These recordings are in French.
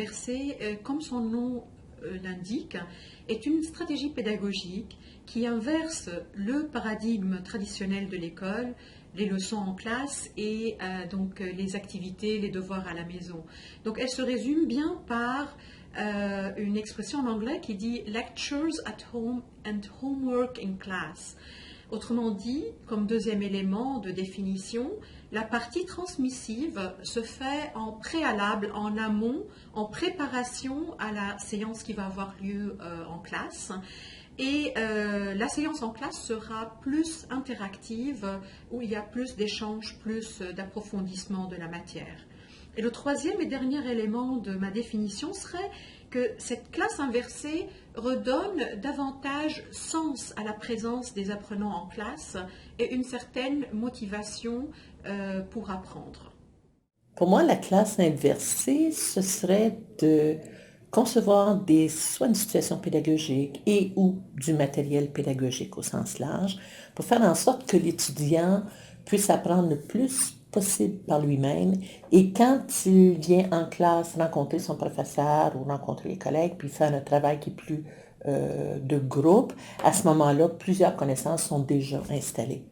inversée, comme son nom l'indique, est une stratégie pédagogique qui inverse le paradigme traditionnel de l'école, les leçons en classe et donc les activités, les devoirs à la maison. Donc elle se résume bien par une expression en anglais qui dit lectures at home and homework in class. Autrement dit, comme deuxième élément de définition, la partie transmissive se fait en préalable, en amont, en préparation à la séance qui va avoir lieu en classe. Et la séance en classe sera plus interactive, où il y a plus d'échanges, plus d'approfondissement de la matière. Et le troisième et dernier élément de ma définition serait que cette classe inversée redonne davantage sens à la présence des apprenants en classe et une certaine motivation pour apprendre. Pour moi, la classe inversée, ce serait de concevoir soit une situation pédagogique et ou du matériel pédagogique au sens large pour faire en sorte que l'étudiant puisse apprendre le plus possible par lui-même et quand il vient en classe rencontrer son professeur ou rencontrer les collègues puis faire un travail qui est plus de groupe, à ce moment-là, plusieurs connaissances sont déjà installées.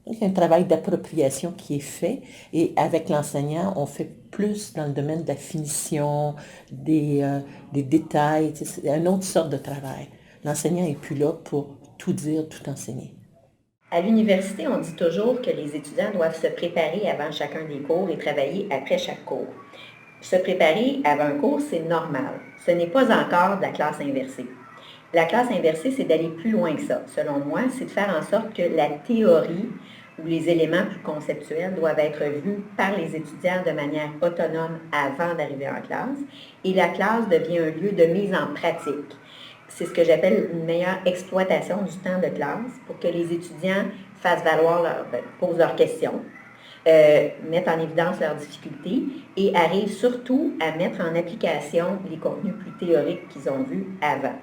Donc, il y a un travail d'appropriation qui est fait et avec l'enseignant, on fait plus dans le domaine de la finition, des détails, c'est une autre sorte de travail. L'enseignant n'est plus là pour tout dire, tout enseigner. À l'université, on dit toujours que les étudiants doivent se préparer avant chacun des cours et travailler après chaque cours. Se préparer avant un cours, c'est normal. Ce n'est pas encore de la classe inversée. La classe inversée, c'est d'aller plus loin que ça. Selon moi, c'est de faire en sorte que la théorie ou les éléments plus conceptuels doivent être vus par les étudiants de manière autonome avant d'arriver en classe. Et la classe devient un lieu de mise en pratique. C'est ce que j'appelle une meilleure exploitation du temps de classe pour que les étudiants fassent valoir posent leurs questions, mettent en évidence leurs difficultés et arrivent surtout à mettre en application les contenus plus théoriques qu'ils ont vus avant.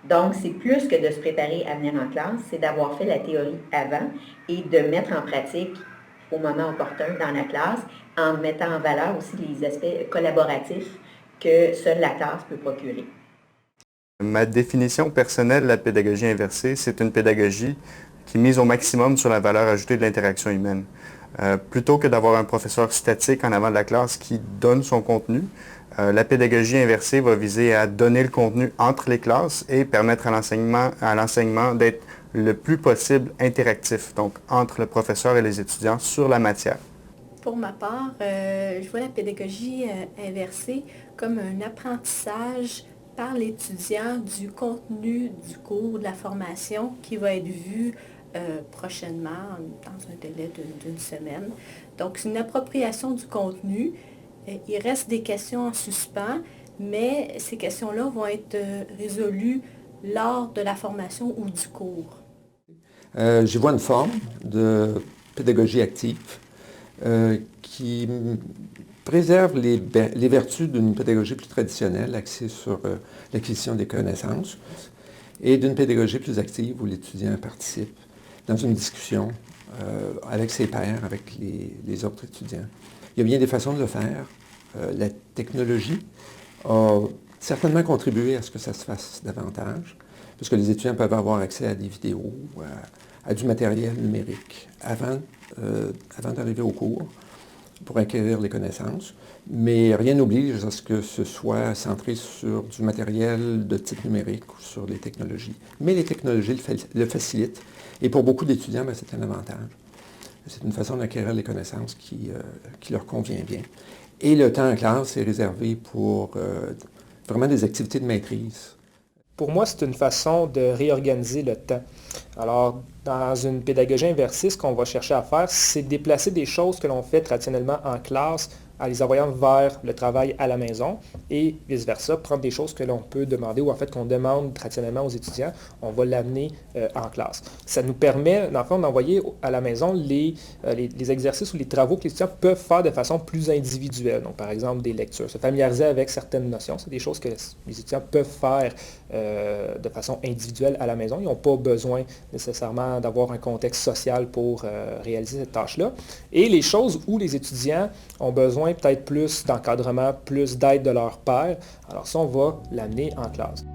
Donc, c'est plus que de se préparer à venir en classe, c'est d'avoir fait la théorie avant et de mettre en pratique au moment opportun dans la classe en mettant en valeur aussi les aspects collaboratifs que seule la classe peut procurer. Ma définition personnelle de la pédagogie inversée, c'est une pédagogie qui mise au maximum sur la valeur ajoutée de l'interaction humaine. Plutôt que d'avoir un professeur statique en avant de la classe qui donne son contenu, la pédagogie inversée va viser à donner le contenu entre les classes et permettre à l'enseignement d'être le plus possible interactif, donc entre le professeur et les étudiants sur la matière. Pour ma part, je vois la pédagogie inversée comme un apprentissage par l'étudiant du contenu du cours, de la formation qui va être vu prochainement dans un délai d'une semaine. Donc, c'est une appropriation du contenu. Il reste des questions en suspens, mais ces questions-là vont être résolues lors de la formation ou du cours. J'y vois une forme de pédagogie active qui préserve les vertus d'une pédagogie plus traditionnelle, axée sur l'acquisition des connaissances, et d'une pédagogie plus active où l'étudiant participe dans une discussion avec ses pairs, avec les autres étudiants. Il y a bien des façons de le faire. La technologie a certainement contribué à ce que ça se fasse davantage, parce que les étudiants peuvent avoir accès à des vidéos, à du matériel numérique avant d'arriver au cours pour acquérir les connaissances. Mais rien n'oblige à ce que ce soit centré sur du matériel de type numérique ou sur les technologies. Mais les technologies le facilitent. Et pour beaucoup d'étudiants, c'est un avantage. C'est une façon d'acquérir les connaissances qui leur convient bien. Et le temps en classe est réservé pour vraiment des activités de maîtrise. Pour moi, c'est une façon de réorganiser le temps. Alors, dans une pédagogie inversée, ce qu'on va chercher à faire, c'est déplacer des choses que l'on fait traditionnellement en classe en les envoyant vers le travail à la maison et vice-versa, prendre des choses que l'on peut demander ou en fait qu'on demande traditionnellement aux étudiants, on va l'amener en classe. Ça nous permet, dans le fond, d'envoyer à la maison les exercices ou les travaux que les étudiants peuvent faire de façon plus individuelle. Donc, par exemple, des lectures, se familiariser avec certaines notions. C'est des choses que les étudiants peuvent faire de façon individuelle à la maison. Ils n'ont pas besoin nécessairement d'avoir un contexte social pour réaliser cette tâche-là. Et les choses où les étudiants ont besoin besoin peut-être plus d'encadrement, plus d'aide de leur père. Alors ça, on va l'amener en classe.